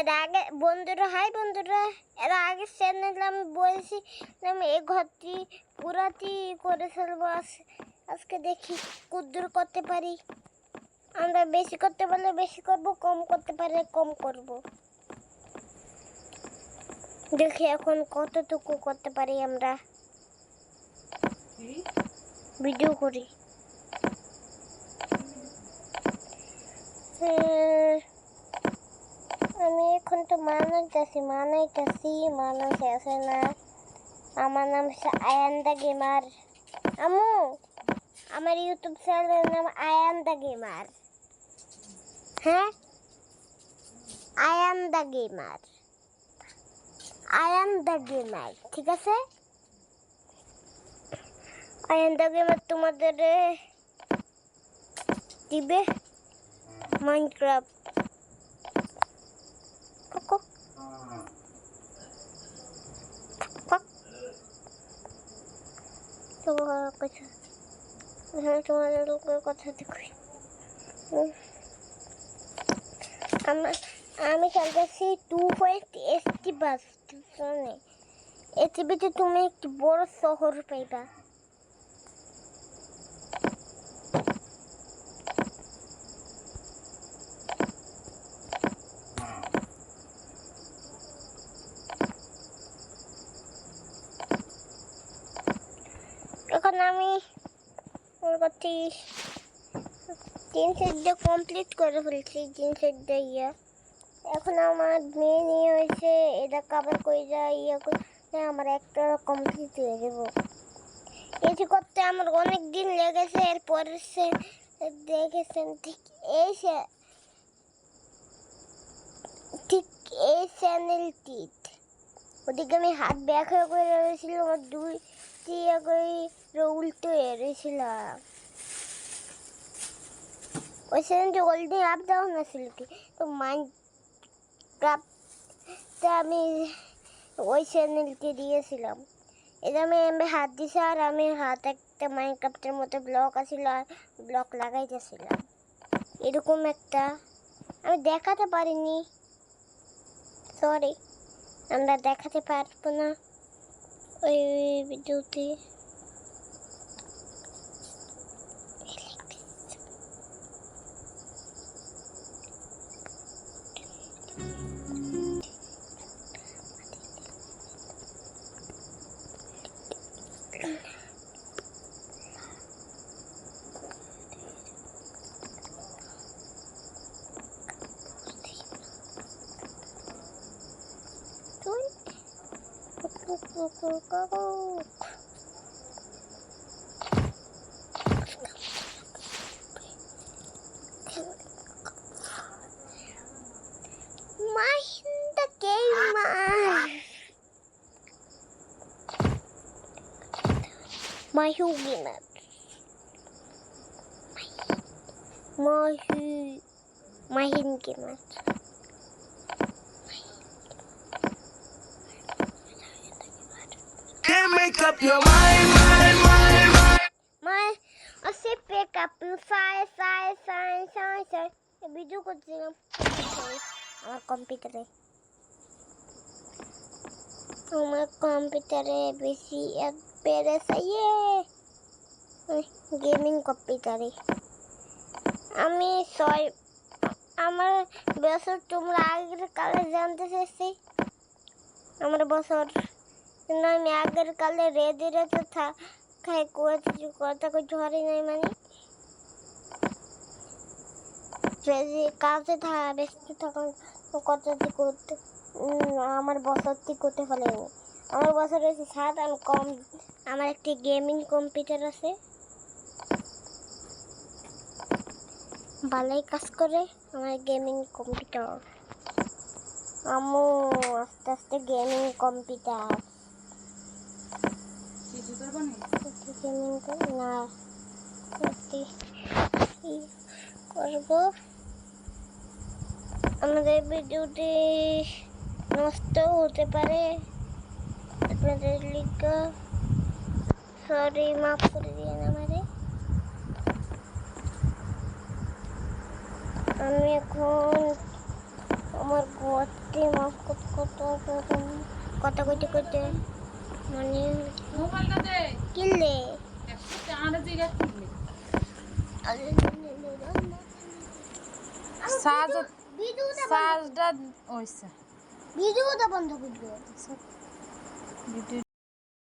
এর আগে বন্ধুরা, হাই বন্ধুরা, এর আগে চ্যানেলে আমি বলছি আমি এই ঘরটি পুরাটি করে ফেলবো। আজকে দেখি কতদূর করতে পারি। আমরা বেশি করতে পারলে বেশি করব, কম করতে পারলে কম করব। দেখি এখন কতটুকু করতে পারি। আমরা ভিডিও করি। আমি এখন তো মানুষ আসে না। আমার নাম আয়ান দা গেমার। আমু, আমার ইউটিউব চ্যানেলের নাম আয়ান দা গেমার। হ্যাঁ, আয়ান দা গেমার, আয়ান দা গেমার, ঠিক আছে? আয়ান দা গেমার তোমাদের দিবে মাইনক্রাফট। তোমাদের লোকের কথা দেখি। আমি খেলতেছি 2.8 বাস। এটিভিতে তুমি একটি বড় শহর পাইবা। এখন আমি মোটামুটি 3 সেট কমপ্লিট করে ফেলছি। 3 সেট ইয়া এখন আমার মেয়ে নিয়ে হয়েছে, এটা কভার করে যায় আমার একটা কমপ্লিট হয়ে যাবো। এটি করতে আমার অনেক দিন লেগেছে। এরপরে সে দেখেছেন ঠিক এই চ্যানেলটি ওদিকে আমি হাত ব্যাখ্যা করে রয়েছিল, আমার 2টি উল্টো এড়েছিলাম। ওই চ্যানেলটি অলরেডি আপ ডাউন আছিল কি তো মাইনক্রাফটে আমি ওই চ্যানেলটি দিয়েছিলাম। এটা আমি হাত দিছি আর আমি হাত একটা মাইনক্রাফটের মতো ব্লক আছিল আর ব্লক লাগাইতেছিলাম। এরকম একটা আমি দেখাতে পারিনি, সরি, আমরা দেখাতে পারবো না ওই ভিডিওতে। Mahin Gamer. Mahin Gamer. Can't make up your mind. I say pick up size. Video করছিলাম আমার কম্পিউটারে। আমার কম্পিউটারে বেশি পেরেছে গেমিং কম্পিউটারে। আমি আমার বছর তোমরা আগের কালে জানতে চাইছি আমার বছর, কিন্তু আমি আগের কালে রেডি খাই কথা কিছু হারি নাই, মানে কাজে ব্যস্ত থাকার কথাটি করতে আমার বছরটি করতে পারিনি। আমার বছর হয়েছে 7। আমি আমার একটি গেমিং কম্পিউটার আছে, ভালোই কাজ করে আমার গেমিং কম্পিউটার। আম্মু আস্তে আস্তে গেমিং কম্পিউটার না করবো। আমাদের ভিডিওটি নষ্ট হতে পারে, আপনাদের লিখা সরি, মাফ করে দিন আমারে। আমি এখন আমার গতে মাফ কত কথা কইতে কইতে মানে মোবাইলটা দে কিনলে একটা আরে দিগা কিনলে সাজ ভিডিওটা সাজটা হইছে ভিডিওটা বন্ধ করে দিও ভিডিও